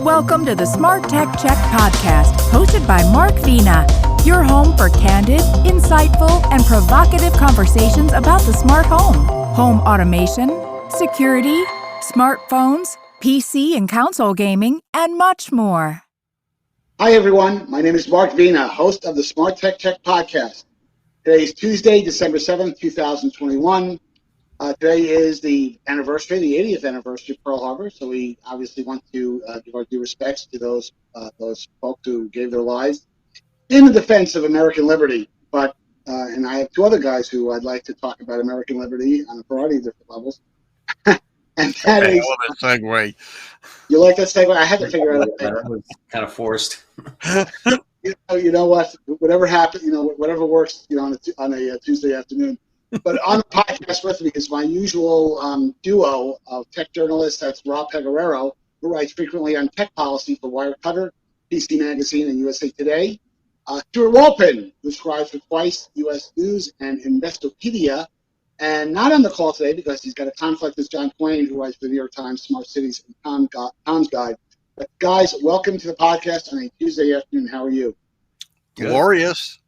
Welcome to the SmartTechCheck Podcast, hosted by Mark Vina, your home for candid, insightful, and provocative conversations about the smart home automation, security, smartphones, PC and console gaming, and much more. Hi, everyone. My name is Mark Vina, host of the SmartTechCheck Podcast. Today is Tuesday, December 7th, 2021. Today is the 80th anniversary of Pearl Harbor, so we obviously want to give our due respects to those folks who gave their lives in the defense of American liberty. But and I have two other guys who I'd like to talk about American liberty on a variety of different levels. And that is, I love that segue. You like that segue? I had to figure out. That was kind of forced. You know what? Whatever happened, whatever works, on a Tuesday afternoon. But on the podcast with me is my usual duo of tech journalists. That's Rob Peguero, who writes frequently on tech policy for Wirecutter, PC Magazine, and USA Today. Stuart Walpin, who scribes for Twice, US News, and Investopedia. And not on the call today because he's got a conflict with John Quain, who writes for the New York Times, Smart Cities, and Tom's Guide. But guys, welcome to the podcast on a Tuesday afternoon. How are you? Glorious.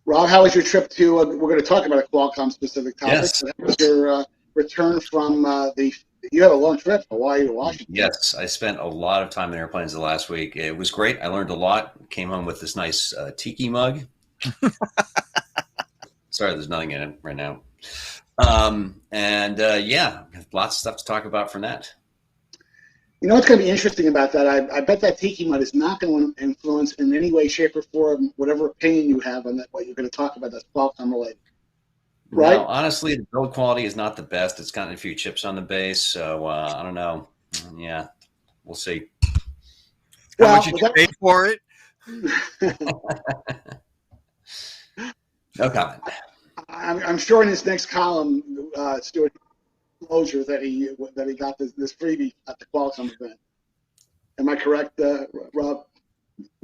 Rob, how was your trip to, we're going to talk about a Qualcomm specific topic. Yes. How was your return from you had a long trip, Hawaii to Washington? Yes, I spent a lot of time in airplanes the last week. It was great. I learned a lot. Came home with this nice tiki mug. Sorry, there's nothing in it right now. Yeah, lots of stuff to talk about from that. You know what's going to be interesting about that? I bet that tiki mud is not going to influence in any way, shape, or form whatever opinion you have on that, what you're going to talk about that's Qualcomm related. Right? No, honestly, the build quality is not the best. It's gotten a few chips on the base, so I don't know. Yeah, we'll see. How much did you pay for it? No comment. I'm sure in his next column, Stuart closure that he got this freebie at the Qualcomm event. Am I correct, Rob?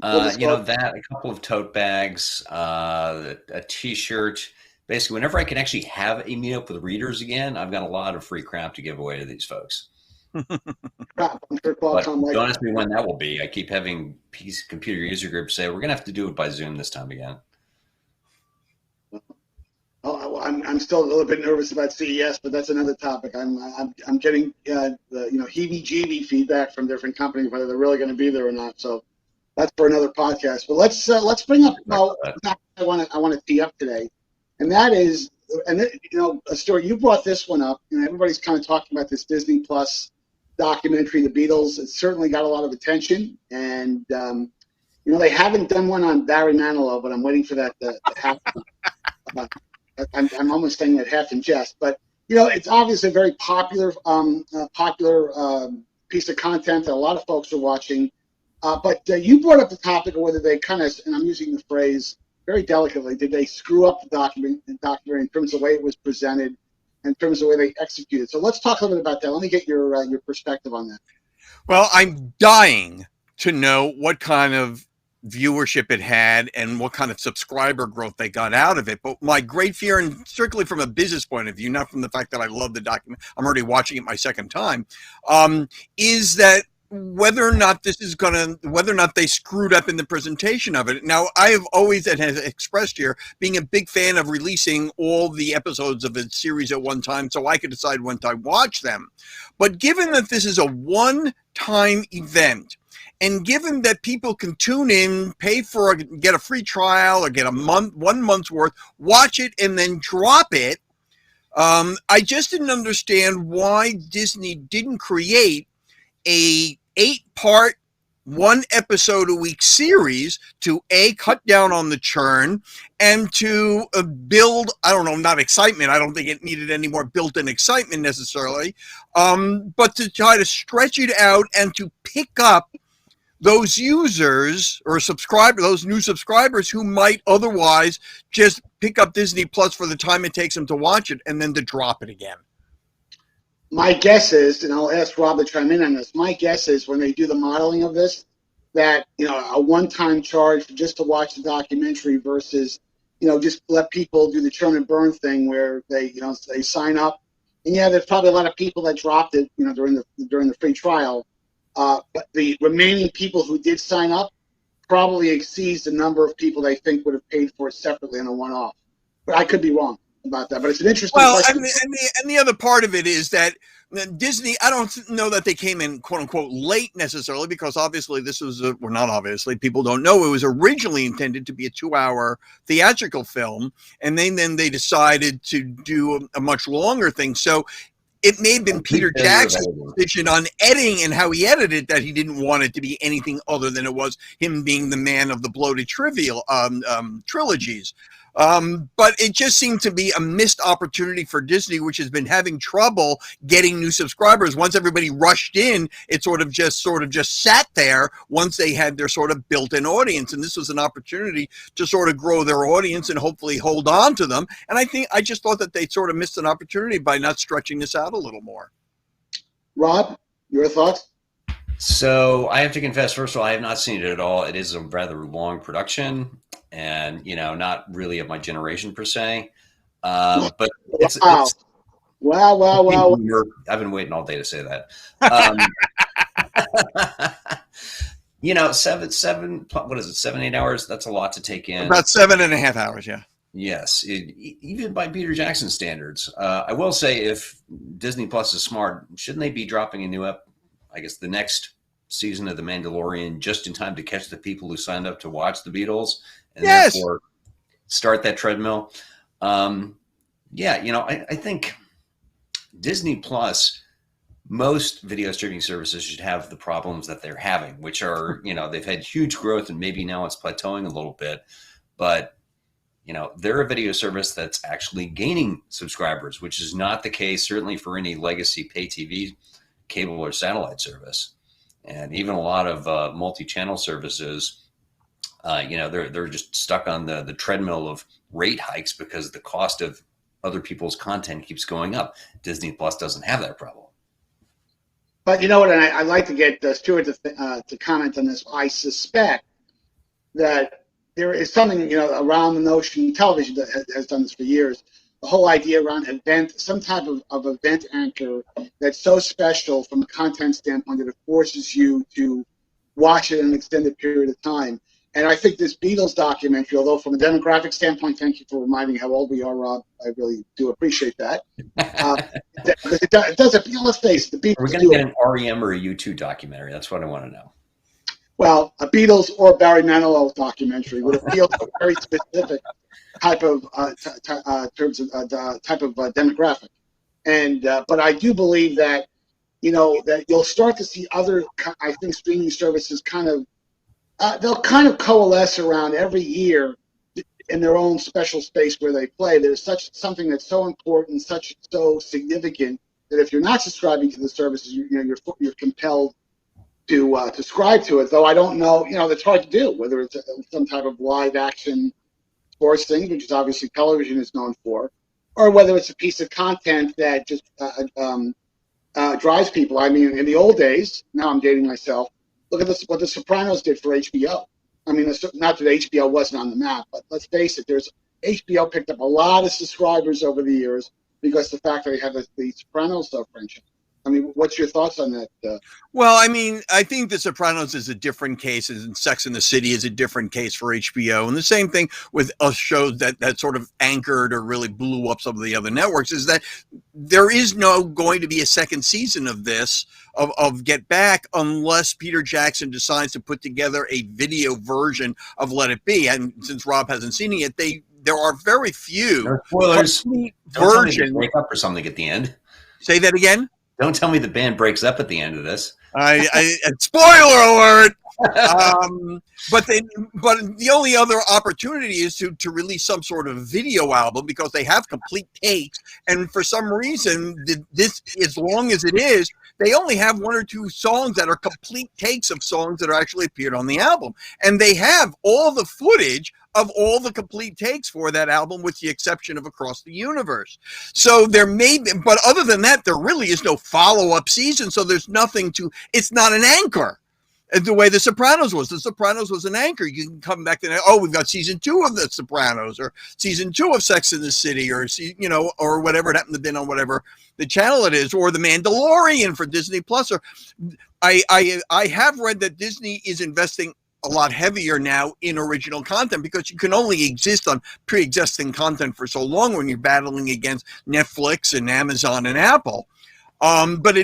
That, a couple of tote bags, a T-shirt. Basically, whenever I can actually have a meetup with readers again, I've got a lot of free crap to give away to these folks. I'm sure Qualcomm But don't ask me when that will be. I keep having computer user groups say, we're going to have to do it by Zoom this time again. Oh, I'm still a little bit nervous about CES, but that's another topic. I'm getting heebie-jeebie feedback from different companies whether they're really going to be there or not. So that's for another podcast. But let's bring up I want to tee up today, and that is, Stuart, you brought this one up, and everybody's kind of talking about this Disney Plus documentary, The Beatles. It certainly got a lot of attention, and they haven't done one on Barry Manilow, but I'm waiting for that to happen. I'm almost saying that half in jest, but it's obviously a very popular piece of content that a lot of folks are watching. But you brought up the topic of whether they kind of, and I'm using the phrase very delicately, did they screw up the documentary in terms of the way it was presented, in terms of the way they executed? So let's talk a little bit about that. Let me get your perspective on that. Well, I'm dying to know what kind of viewership it had and what kind of subscriber growth they got out of it. But my great fear, and strictly from a business point of view, not from the fact that I love the document, I'm already watching it my second time, is that whether or not they screwed up in the presentation of it. Now, I have always, and has expressed here, being a big fan of releasing all the episodes of a series at one time so I could decide when to watch them. But given that this is a one-time event, and given that people can tune in, get a free trial or get 1 month's worth, watch it and then drop it, I just didn't understand why Disney didn't create a 8-part, 1 episode a week series to cut down on the churn and to build, not excitement. I don't think it needed any more built-in excitement necessarily, but to try to stretch it out and to pick up those users or those new subscribers who might otherwise just pick up Disney Plus for the time it takes them to watch it and then to drop it again. My guess is, and I'll ask Rob to chime in on this, my guess is when they do the modeling of this, that, a one-time charge just to watch the documentary versus, just let people do the churn and burn thing where they sign up. And there's probably a lot of people that dropped it, during the free trial. but the remaining people who did sign up probably exceeds the number of people they think would have paid for it separately in a one-off. But I could be wrong about that. But it's an interesting question. And the other part of it is that Disney, I don't know that they came in quote unquote late necessarily, because obviously this was not obviously, people don't know, it was originally intended to be a 2-hour theatrical film, and then they decided to do a much longer thing. So it may have been Peter Jackson's decision on editing and how he edited that he didn't want it to be anything other than it was him being the man of the bloated trivial trilogies. But it just seemed to be a missed opportunity for Disney, which has been having trouble getting new subscribers. Once everybody rushed in, it sort of just sat there once they had their sort of built-in audience. And this was an opportunity to sort of grow their audience and hopefully hold on to them. And I just thought that they sort of missed an opportunity by not stretching this out a little more. Rob, your thoughts? So I have to confess, first of all, I have not seen it at all. It is a rather long production, and not really of my generation per se. But it's Wow. I've been waiting all day to say that. 7-8 hours. That's a lot to take in. About 7.5 hours. Yeah. Yes, even by Peter Jackson standards. I will say, if Disney Plus is smart, shouldn't they be dropping a new the next season of The Mandalorian just in time to catch the people who signed up to watch the Beatles and therefore start that treadmill? I think Disney Plus, most video streaming services should have the problems that they're having, which are, they've had huge growth and maybe now it's plateauing a little bit, but they're a video service that's actually gaining subscribers, which is not the case certainly for any legacy pay TV, cable or satellite service. And even a lot of multi-channel services, they're just stuck on the treadmill of rate hikes because the cost of other people's content keeps going up. Disney Plus doesn't have that problem. But you know what? And I'd like to get Stuart to comment on this. I suspect that there is something, around the notion, television that has done this for years, the whole idea around some type of event anchor that's so special from a content standpoint that it forces you to watch it in an extended period of time. And I think this Beatles documentary, although from a demographic standpoint, thank you for reminding how old we are, Rob. I really do appreciate that. It does. Let's face it, the Beatles. Are we going to get an REM or a U2 documentary? That's what I want to know. Well, a Beatles or Barry Manilow documentary would appeal to a very specific type of demographic, and but I do believe that that you'll start to see other, I think, streaming services they'll kind of coalesce around every year in their own special space where they play. There's something that's so important, so significant that if you're not subscribing to the services, you're compelled to subscribe to it. Though I don't know, that's hard to do, whether it's some type of live action sports thing, which is obviously television is known for, or whether it's a piece of content that just drives people. I mean, in the old days, now I'm dating myself, look at what The Sopranos did for HBO. I mean, not that HBO wasn't on the map, but let's face it, HBO picked up a lot of subscribers over the years because the fact that they have the Sopranos franchise. I mean, what's your thoughts on that? Well, I mean, I think The Sopranos is a different case, and Sex and the City is a different case for HBO. And the same thing with us shows that sort of anchored or really blew up some of the other networks is that there is going to be a second season of this, of Get Back, unless Peter Jackson decides to put together a video version of Let It Be. And since Rob hasn't seen it yet, there are very few spoilers. Versions. Break up or something at the end. Say that again? Don't tell me the band breaks up at the end of this. Spoiler alert! But the only other opportunity is to release some sort of video album because they have complete takes, and for some reason, this, as long as it is, they only have 1 or 2 songs that are complete takes of songs that are actually appeared on the album, and they have all the footage of all the complete takes for that album, with the exception of Across the Universe. So there may be, but other than that, there really is no follow-up season. So there's nothing it's not an anchor. And the way The Sopranos was. The Sopranos was an anchor. You can come back to, oh, we've got season 2 of The Sopranos, or season 2 of Sex and the City, or or whatever it happened to be on whatever the channel it is, or The Mandalorian for Disney Plus. Or I have read that Disney is investing a lot heavier now in original content, because you can only exist on pre-existing content for so long when you're battling against Netflix and Amazon and Apple. But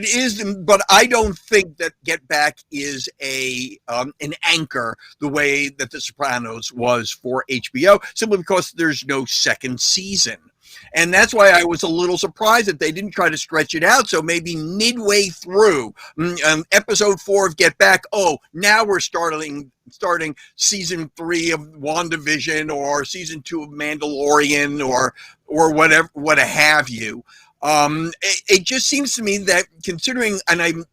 I don't think that Get Back is an anchor the way that The Sopranos was for HBO, simply because there's no second season. And that's why I was a little surprised that they didn't try to stretch it out. So maybe midway through episode 4 of Get Back, now we're starting season 3 of WandaVision, or season 2 of Mandalorian, or whatever, what have you. It just seems to me that, considering, and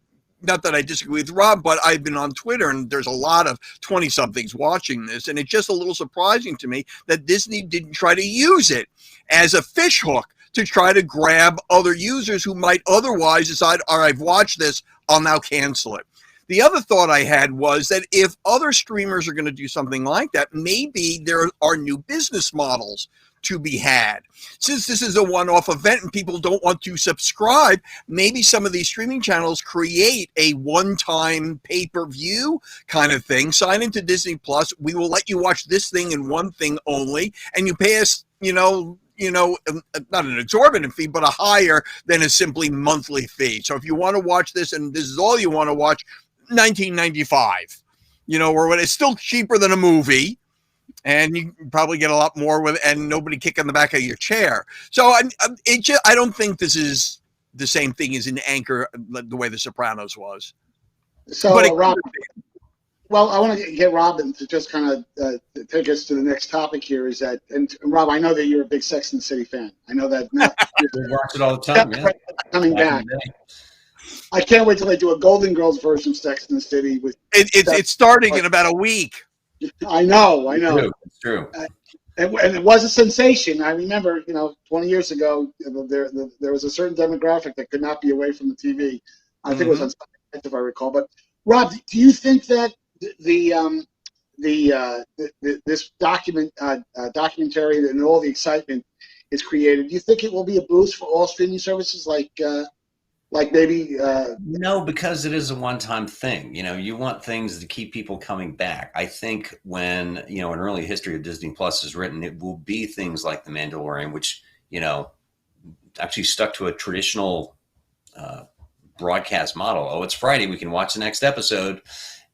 not that I disagree with Rob, but I've been on Twitter and there's a lot of 20-somethings watching this, and it's just a little surprising to me that Disney didn't try to use it as a fishhook to try to grab other users who might otherwise decide, all right, I've watched this, I'll now cancel it. The other thought I had was that if other streamers are going to do something like that, maybe there are new business models to be had. Since this is a one-off event and people don't want to subscribe, maybe some of these streaming channels create a one-time pay-per-view kind of thing. Sign into Disney Plus. We will let you watch this thing and one thing only, and you pay us, not an exorbitant fee, but a higher than a simply monthly fee. So if you want to watch this and this is all you want to watch, $19.95, or what, it's still cheaper than a movie. And you probably get a lot more with, and nobody kicking the back of your chair. So I don't think this is the same thing as an anchor the way The Sopranos was. So, Rob, I want to get Robin to just kind of take us to the next topic here. Is that, and Rob, I know that you're a big Sex and the City fan. I know that. We watch it all the time. Yeah. Coming back. I can't wait till they do a Golden Girls version of Sex and the City. It's starting in about a week. I know. It's true. And it was a sensation. I remember, 20 years ago, there was a certain demographic that could not be away from the TV. I think it was on Sunday nights, if I recall. But Rob, do you think that this documentary and all the excitement is created, do you think it will be a boost for all streaming services like maybe No, because it is a one-time thing. You want things to keep people coming back. I think when an early history of Disney Plus is written, it will be things like The Mandalorian, which actually stuck to a traditional broadcast model. Oh, it's Friday, we can watch the next episode,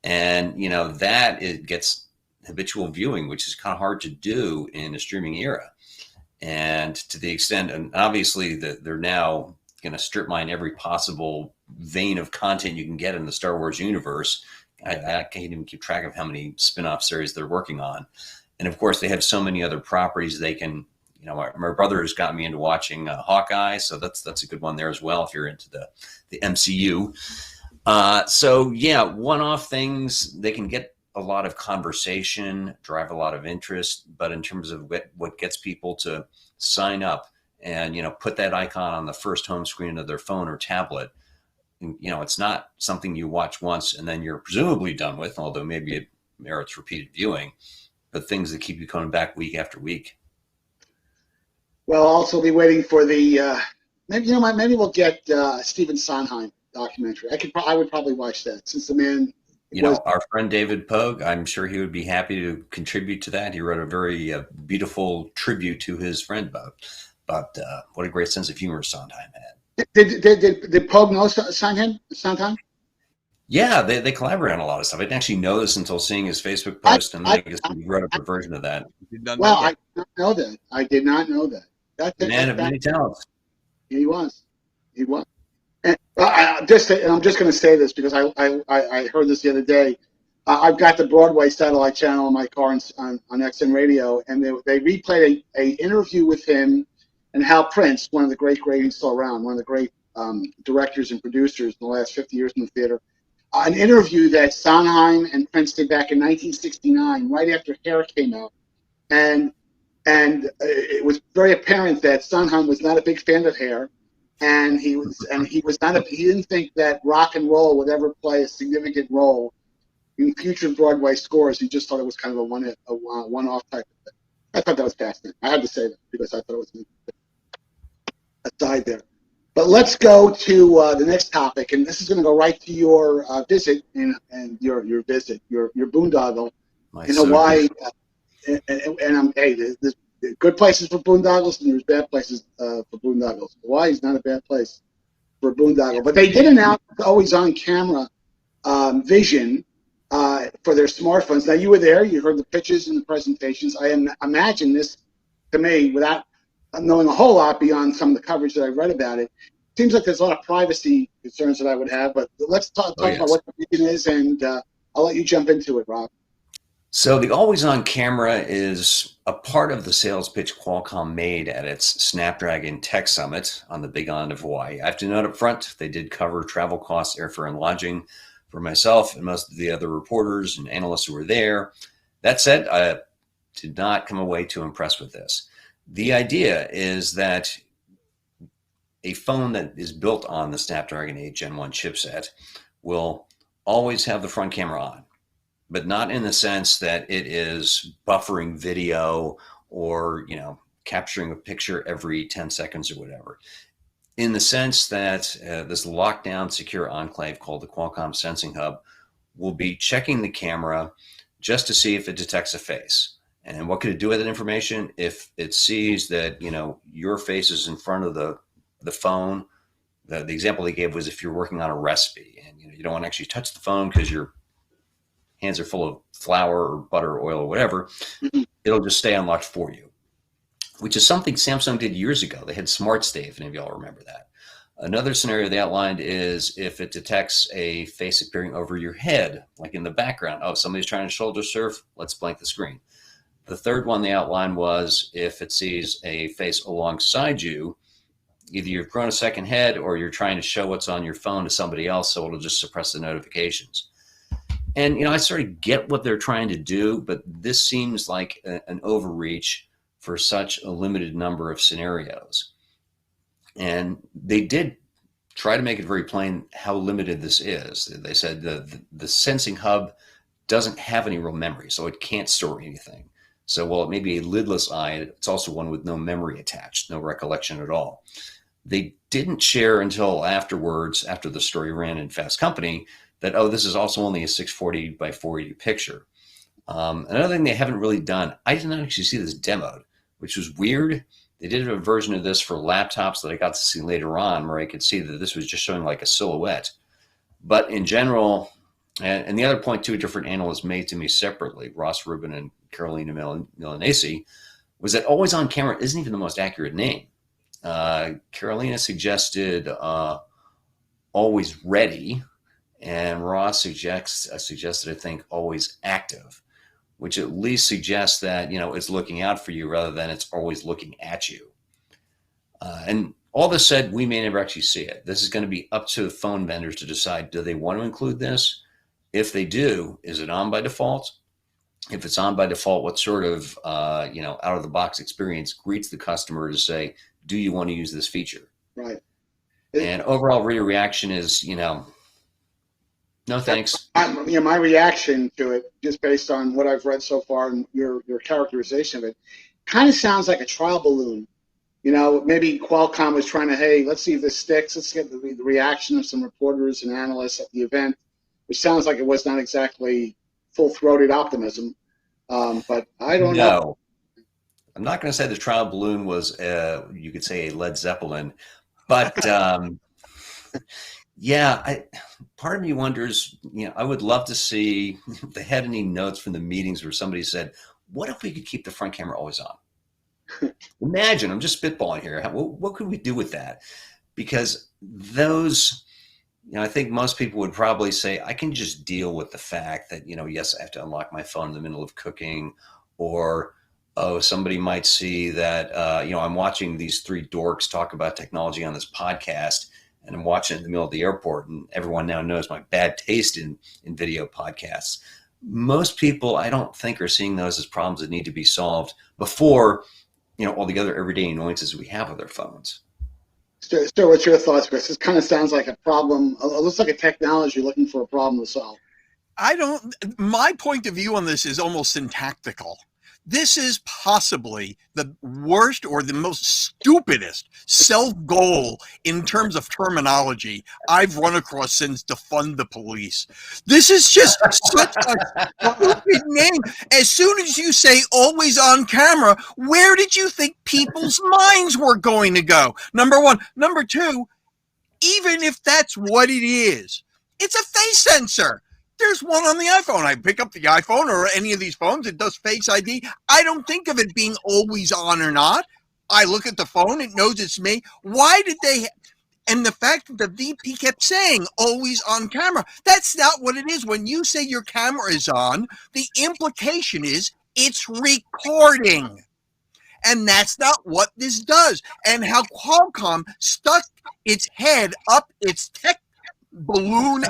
and that it gets habitual viewing, which is kind of hard to do in a streaming era. And to the extent, and obviously they're now going to strip mine every possible vein of content you can get in the Star Wars universe. I can't even keep track of how many spin-off series they're working on. And of course, they have so many other properties they can, my brother has got me into watching Hawkeye. So that's a good one there as well, if you're into the MCU. So yeah, one-off things, they can get a lot of conversation, drive a lot of interest, but in terms of what gets people to sign up and put that icon on the first home screen of their phone or tablet, it's not something you watch once and then you're presumably done with, although maybe it merits repeated viewing, but things that keep you coming back week after week. Well, I'll also be waiting for the maybe we'll get Stephen Sondheim documentary. I would probably watch that, since the man. Our friend David Pogue, I'm sure he would be happy to contribute to that. He wrote a very beautiful tribute to his friend But what a great sense of humor Sondheim had. Did Pogue know Sondheim? Yeah, they collaborate on a lot of stuff. I didn't actually know this until seeing his Facebook post, and I guess he wrote up a version of that. Well, I did not know that. I did not know that. Man of many talents. He was. And I'm just going to say this because I heard this the other day. I've got the Broadway satellite channel in my car on XM Radio, and they replayed a interview with him and Hal Prince, one of the great he's still around, one of the great directors and producers in the last 50 years in the theater. An interview that Sondheim and Prince did back in 1969, right after Hair came out, and it was very apparent that Sondheim was not a big fan of Hair, and he didn't think that rock and roll would ever play a significant role in future Broadway scores. He just thought it was kind of a one-off type of thing. I thought that was fascinating. I had to say that because I thought it was a side there. But let's go to the next topic, and this is going to go right to your visit and your boondoggle in Hawaii. Hey, there's good places for boondoggles and there's bad places for boondoggles. Hawaii's not a bad place for a boondoggle, but they did announce always on camera vision for their smartphones. Now you were there, you heard the pitches and the presentations. I imagine this, to me, without knowing a whole lot beyond some of the coverage that I read about it, seems like there's a lot of privacy concerns that I would have. But let's talk about what the vision is, and I'll let you jump into it, Rob. So the always-on camera is a part of the sales pitch Qualcomm made at its Snapdragon Tech Summit on the Big Island of Hawaii. I have to note up front, they did cover travel costs, airfare, and lodging for myself and most of the other reporters and analysts who were there. That said, I did not come away too impressed with this. The idea is that a phone that is built on the Snapdragon 8 Gen 1 chipset will always have the front camera on, but not in the sense that it is buffering video or, capturing a picture every 10 seconds or whatever. In the sense that this lockdown secure enclave called the Qualcomm Sensing Hub will be checking the camera just to see if it detects a face. And what could it do with that information? If it sees that, your face is in front of the phone, the example they gave was if you're working on a recipe and you don't want to actually touch the phone because your hands are full of flour or butter or oil or whatever, it'll just stay unlocked for you, which is something Samsung did years ago. They had Smart Stay, if any of y'all remember that. Another scenario they outlined is if it detects a face appearing over your head, like in the background. Oh, somebody's trying to shoulder surf, let's blank the screen. The third one they outlined was if it sees a face alongside you, either you've grown a second head or you're trying to show what's on your phone to somebody else, so it'll just suppress the notifications. And, I sort of get what they're trying to do, but this seems like an overreach for such a limited number of scenarios. And they did try to make it very plain how limited this is. They said the sensing hub doesn't have any real memory, so it can't store anything. So while it may be a lidless eye, it's also one with no memory attached, no recollection at all. They didn't share until afterwards, after the story ran in Fast Company, that, this is also only a 640 by 480 picture. Another thing they haven't really done, I did not actually see this demoed, which was weird. They did a version of this for laptops that I got to see later on where I could see that this was just showing like a silhouette. But in general, and the other point two different analysts made to me separately, Ross Rubin and Carolina Milanesi, was that always on camera isn't even the most accurate name. Carolina suggested always ready, and Ross suggested, I think, always active, which at least suggests that, it's looking out for you rather than it's always looking at you. And all this said, we may never actually see it. This is going to be up to the phone vendors to decide, do they want to include this? If they do, is it on by default? If it's on by default, what sort of, out of the box experience greets the customer to say, do you want to use this feature? Right. And overall reaction is, no thanks. My reaction to it, just based on what I've read so far and your characterization of it, kind of sounds like a trial balloon. Maybe Qualcomm was trying to, hey, let's see if this sticks. Let's get the reaction of some reporters and analysts at the event, which sounds like it was not exactly full-throated optimism. But I don't know. I'm not going to say the trial balloon was, you could say, a Led Zeppelin, but part of me wonders, I would love to see if they had any notes from the meetings where somebody said, what if we could keep the front camera always on? Imagine, I'm just spitballing here. What could we do with that? Because those, I think most people would probably say, I can just deal with the fact that, yes, I have to unlock my phone in the middle of cooking, or, somebody might see that, I'm watching these three dorks talk about technology on this podcast, and I'm watching it in the middle of the airport, and everyone now knows my bad taste in video podcasts. Most people, I don't think, are seeing those as problems that need to be solved before, all the other everyday annoyances we have with our phones. So what's your thoughts, Chris? This kind of sounds like a problem. It looks like a technology looking for a problem to solve. My point of view on this is almost syntactical. This is possibly the worst or the most stupidest self-goal in terms of terminology I've run across since defund the police. This is just such a stupid name. As soon as you say always on camera, where did you think people's minds were going to go? Number one. Number two, even if that's what it is, it's a face sensor. There's one on the iPhone. I pick up the iPhone or any of these phones, it does Face ID. I don't think of it being always on or not. I look at the phone, it knows it's me. Why did they? And the fact that the VP kept saying always on camera, that's not what it is. When you say your camera is on, the implication is it's recording. And that's not what this does. And how Qualcomm stuck its head up its tech balloon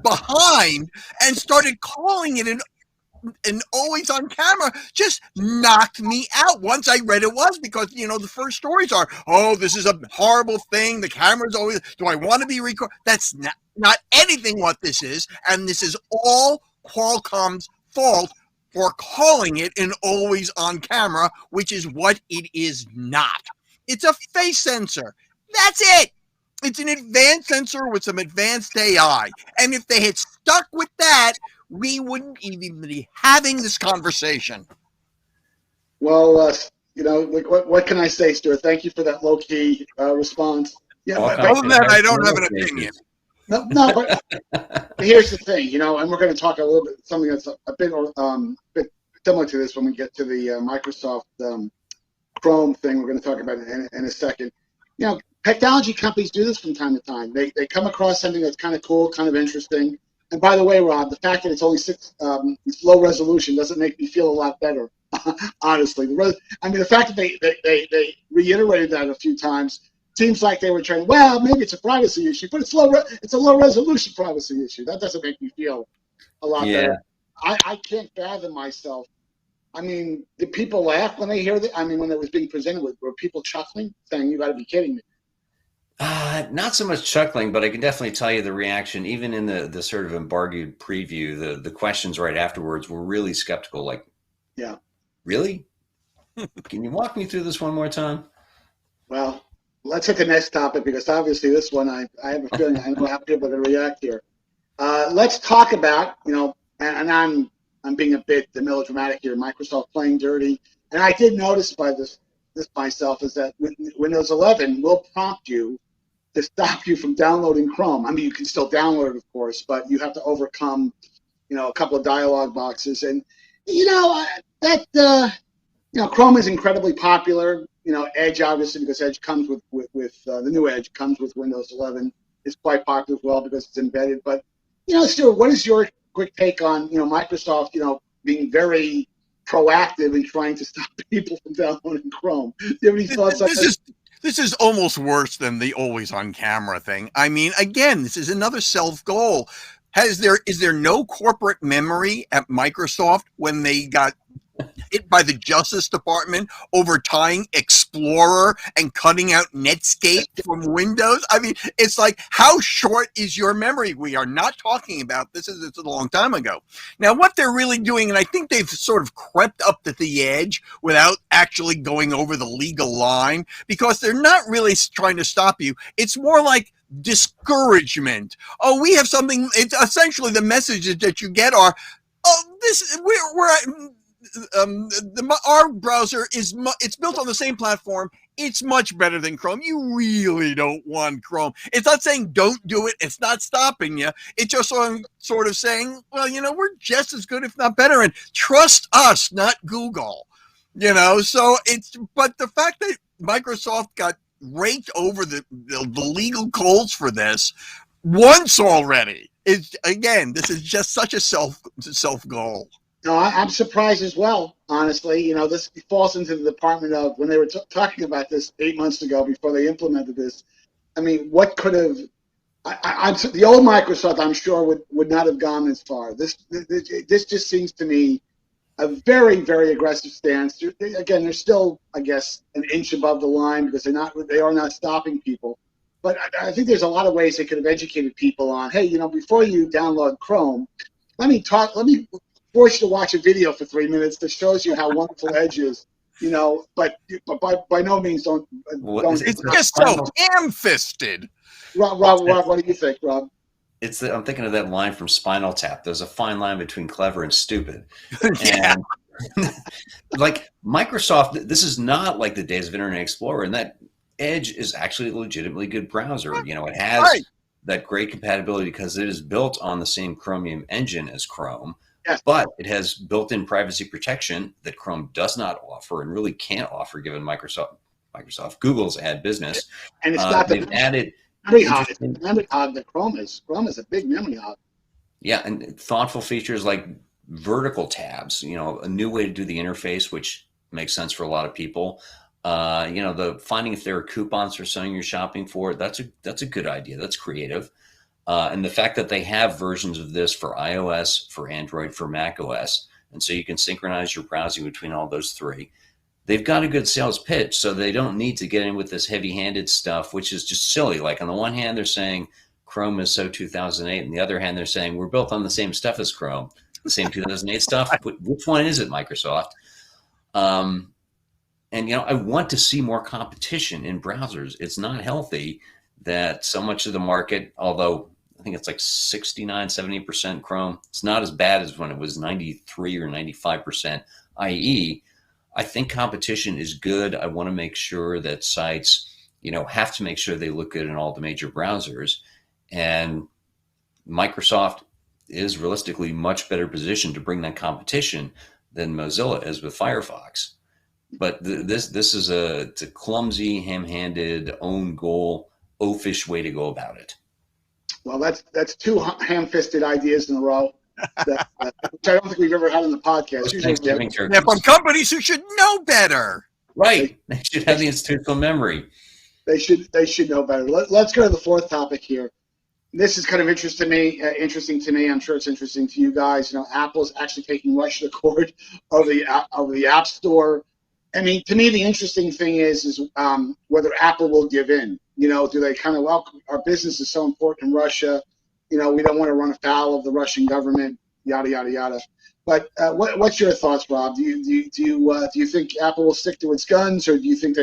behind and started calling it an always on camera just knocked me out once I read it was, because the first stories are, oh, this is a horrible thing, the camera's always, do I want to be recorded? That's not anything what this is, and this is all Qualcomm's fault for calling it an always on camera, which is what it is not. It's a face sensor. That's it. It's an advanced sensor with some advanced AI. And if they had stuck with that, we wouldn't even be having this conversation. Well, what can I say, Stuart? Thank you for that low-key response. Yeah, other than that, I don't have an opinion. No, but here's the thing, and we're going to talk a little bit, something that's a bit similar to this when we get to the Microsoft Chrome thing we're going to talk about in a second. Technology companies do this from time to time. They come across something that's kind of cool, kind of interesting. And by the way, Rob, the fact that it's only it's low resolution doesn't make me feel a lot better, honestly. The fact that they reiterated that a few times seems like they were trying, well, maybe it's a privacy issue, but it's a low resolution privacy issue. That doesn't make me feel a lot better. I can't fathom myself. Did people laugh when they hear that? When it was being presented, were people chuckling, saying, you got to be kidding me? Not so much chuckling, but I can definitely tell you the reaction, even in the sort of embargoed preview, the questions right afterwards were really skeptical. Like, yeah, really? Can you walk me through this one more time? Well, let's hit the next topic, because obviously this one, I have a feeling I know how people are going to react here. Let's talk about, and I'm being a bit melodramatic here, Microsoft playing dirty. And I did notice by this myself is that Windows 11 will prompt you to stop you from downloading Chrome. You can still download it, of course, but you have to overcome, a couple of dialog boxes. And, Chrome is incredibly popular. Edge, obviously, because Edge comes with the new Edge comes with Windows 11, is quite popular as well because it's embedded. But, Stuart, what is your quick take on, Microsoft, being very proactive in trying to stop people from downloading Chrome? Do you have any thoughts on this? This is almost worse than the always on camera thing. Again, this is another self-goal. Is there no corporate memory at Microsoft when they got hit by the Justice Department over tying Explorer and cutting out Netscape from Windows? It's like, how short is your memory? We are not talking about this. It's a long time ago. Now, what they're really doing, and I think they've sort of crept up to the edge without actually going over the legal line, because they're not really trying to stop you. It's more like discouragement. Oh, we have something. It's essentially the messages that you get are, our browser it's built on the same platform. It's much better than Chrome. You really don't want Chrome. It's not saying don't do it. It's not stopping you. It's just sort of saying, well, we're just as good, if not better, and trust us, not Google. So but the fact that Microsoft got raked over the legal coals for this once already is, again, this is just such a self goal. No, I'm surprised as well, honestly. This falls into the department of when they were talking about this 8 months ago before they implemented this. What could have the old Microsoft, I'm sure, would not have gone as far. This just seems to me a very, very aggressive stance. Again, they're still, I guess, an inch above the line because they are not stopping people. But I think there's a lot of ways they could have educated people on, hey, before you download Chrome, let me force you to watch a video for 3 minutes that shows you how wonderful Edge is. But by no means don't. It's just so ham-fisted. Rob, what do you think, Rob? I'm thinking of that line from Spinal Tap. There's a fine line between clever and stupid. Yeah. And like Microsoft, this is not like the days of Internet Explorer, and that Edge is actually a legitimately good browser. It has that great compatibility because it is built on the same Chromium engine as Chrome. Yes. But it has built-in privacy protection that Chrome does not offer and really can't offer given Google's ad business. And it's got they've added memory hog. It's the memory hog that Chrome is. Chrome is a big memory hog. Yeah, and thoughtful features like vertical tabs, a new way to do the interface, which makes sense for a lot of people. The finding if there are coupons for something you're shopping for, that's a good idea. That's creative. And the fact that they have versions of this for iOS, for Android, for Mac OS, and so you can synchronize your browsing between all those three. They've got a good sales pitch, so they don't need to get in with this heavy-handed stuff, which is just silly. Like on the one hand, they're saying Chrome is so 2008, and the other hand, they're saying we're built on the same stuff as Chrome, the same 2008 stuff. Which one is it, Microsoft? And I want to see more competition in browsers. It's not healthy that so much of the market, although I think it's like 69, 70% Chrome. It's not as bad as when it was 93 or 95% IE. I think competition is good. I want to make sure that sites, have to make sure they look good in all the major browsers. And Microsoft is realistically much better positioned to bring that competition than Mozilla is with Firefox. But this is it's a clumsy, ham-handed, own goal, oafish way to go about it. Well, that's two ham-fisted ideas in a row, which I don't think we've ever had on the podcast. Yeah, from companies who should know better. Right. They should have the institutional memory. They should know better. Let's go to the fourth topic here. This is kind of interesting to me. I'm sure it's interesting to you guys. Apple's actually taking Russia to court over the App Store. I mean, to me, the interesting thing is whether Apple will give in. Do they kind of, our business is so important in Russia. We don't want to run afoul of the Russian government, yada, yada, yada. But what's your thoughts, Rob? Do you think Apple will stick to its guns, or do you think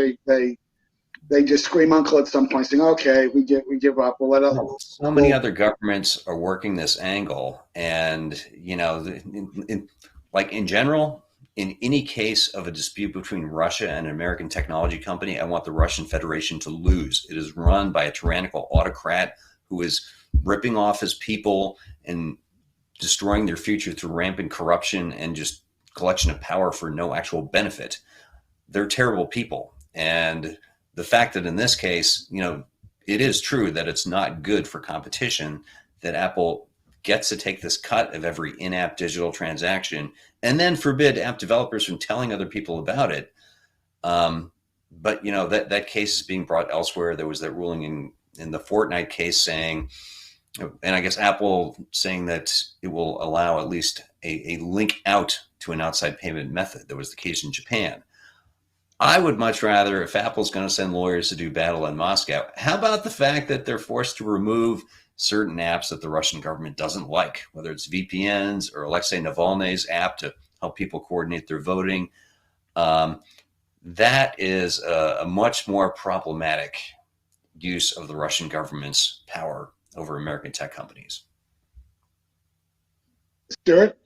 they just scream uncle at some point, saying, okay, we give up, we'll let up? So many other governments are working this angle. And, in general, in any case of a dispute between Russia and an American technology company, I want the Russian Federation to lose. It is run by a tyrannical autocrat who is ripping off his people and destroying their future through rampant corruption and just collection of power for no actual benefit. They're terrible people. And the fact that in this case, it is true that it's not good for competition, that Apple gets to take this cut of every in-app digital transaction and then forbid app developers from telling other people about it. But that case is being brought elsewhere. There was that ruling in the Fortnite case saying, and I guess Apple saying that it will allow at least a link out to an outside payment method. There was the case in Japan. I would much rather, if Apple's going to send lawyers to do battle in Moscow, how about the fact that they're forced to remove certain apps that the Russian government doesn't like, whether it's VPNs or Alexei Navalny's app to help people coordinate their voting. That is a much more problematic use of the Russian government's power over American tech companies. Stuart?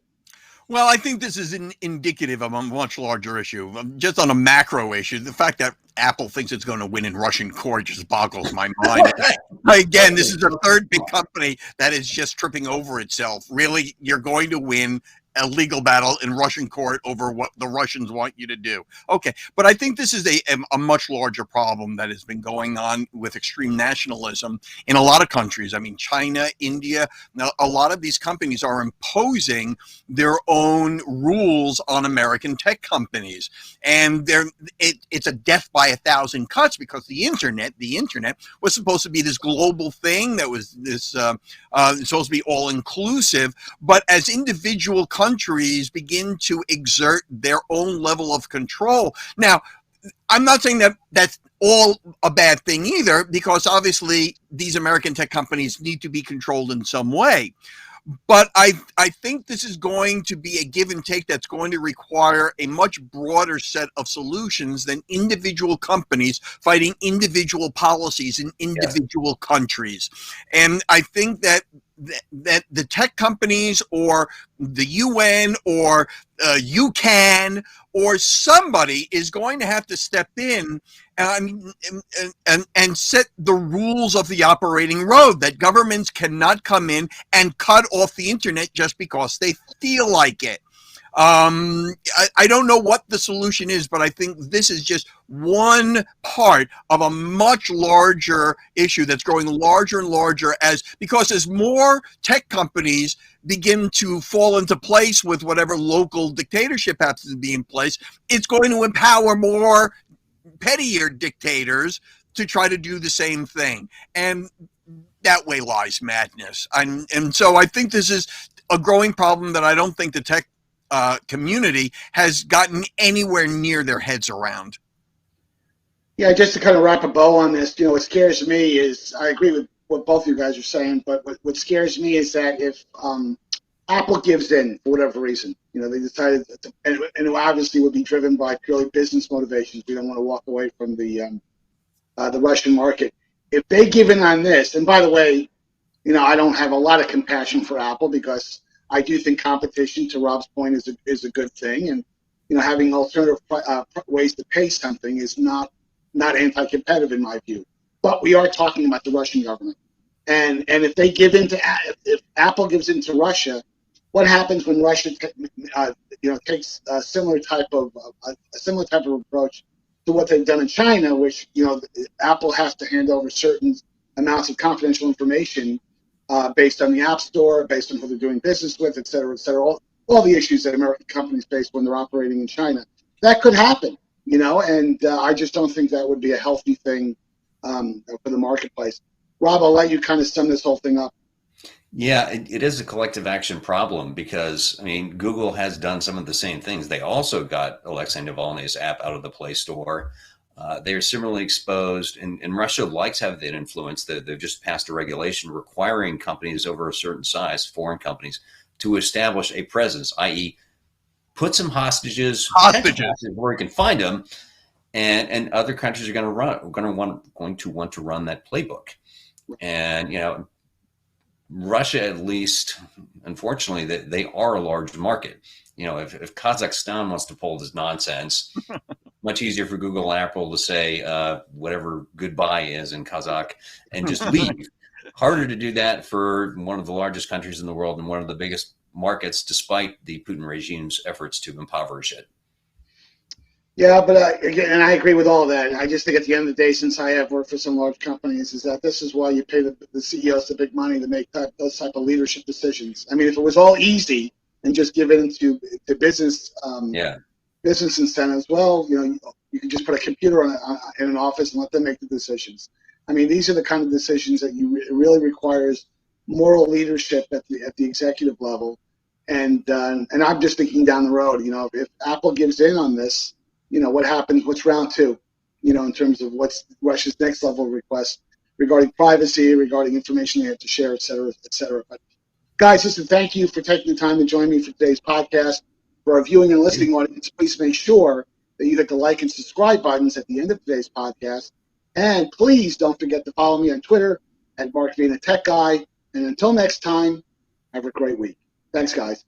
Well, I think this is indicative of a much larger issue. Just on a macro issue, the fact that Apple thinks it's going to win in Russian court just boggles my mind. Again, this is the third big company that is just tripping over itself. Really, you're going to win a legal battle in Russian court over what the Russians want you to do. Okay, but I think this is a much larger problem that has been going on with extreme nationalism in a lot of countries. I mean, China, India, now a lot of these companies are imposing their own rules on American tech companies. And it's a death by 1,000 cuts because the internet was supposed to be this global thing that was supposed to be all inclusive. But as individual countries begin to exert their own level of control. Now, I'm not saying that that's all a bad thing either, because obviously these American tech companies need to be controlled in some way. But I think this is going to be a give and take that's going to require a much broader set of solutions than individual companies fighting individual policies in individual countries. And I think that the tech companies or the UN or UCAN or somebody is going to have to step in and set the rules of the operating road, that governments cannot come in and cut off the internet just because they feel like it. I don't know what the solution is, but I think this is just one part of a much larger issue that's growing larger and larger because as more tech companies begin to fall into place with whatever local dictatorship happens to be in place, it's going to empower more pettier dictators to try to do the same thing. And that way lies madness. And so I think this is a growing problem that I don't think the tech community has gotten anywhere near their heads around. Yeah, just to kind of wrap a bow on this, what scares me is, I agree with what both of you guys are saying, but what scares me is that if Apple gives in for whatever reason, they decided, and it obviously would be driven by purely business motivations. We don't want to walk away from the Russian market. If they give in on this, and by the way, I don't have a lot of compassion for Apple because I do think competition, to Rob's point, is a good thing, and having alternative ways to pay something is not anti-competitive in my view. But we are talking about the Russian government, and if they give in if Apple gives in to Russia, what happens when Russia takes a similar type of approach to what they've done in China, which Apple has to hand over certain amounts of confidential information based on the App Store, based on who they're doing business with, et cetera, all the issues that American companies face when they're operating in China. That could happen, and I just don't think that would be a healthy thing for the marketplace. Rob, I'll let you kind of sum this whole thing up. Yeah, it is a collective action problem because, Google has done some of the same things. They also got Alexei Navalny's app out of the Play Store. They are similarly exposed, and Russia likes having that influence. They've just passed a regulation requiring companies over a certain size, foreign companies, to establish a presence, i.e., put some hostages where you can find them, and other countries are going to want to run that playbook. And Russia, at least, unfortunately, they are a large market. If Kazakhstan wants to pull this nonsense, much easier for Google and Apple to say whatever goodbye is in Kazakh and just leave. Harder to do that for one of the largest countries in the world and one of the biggest markets, despite the Putin regime's efforts to impoverish it. Yeah, but again, and I agree with all that. I just think at the end of the day, since I have worked for some large companies, is that this is why you pay the CEOs the big money to make those type of leadership decisions. If it was all easy and just given to business business incentives, well, you can just put a computer in an office and let them make the decisions. These are the kind of decisions that it really requires moral leadership at the executive level. And I'm just thinking down the road, if Apple gives in on this, what happens, what's round two, in terms of what's Russia's next level of request regarding privacy, regarding information they have to share, et cetera, et cetera. But guys, listen, thank you for taking the time to join me for today's podcast. For our viewing and listening audience, please make sure that you hit the like and subscribe buttons at the end of today's podcast. And please don't forget to follow me on Twitter at Mark Vina Tech Guy. And until next time, have a great week. Thanks, guys.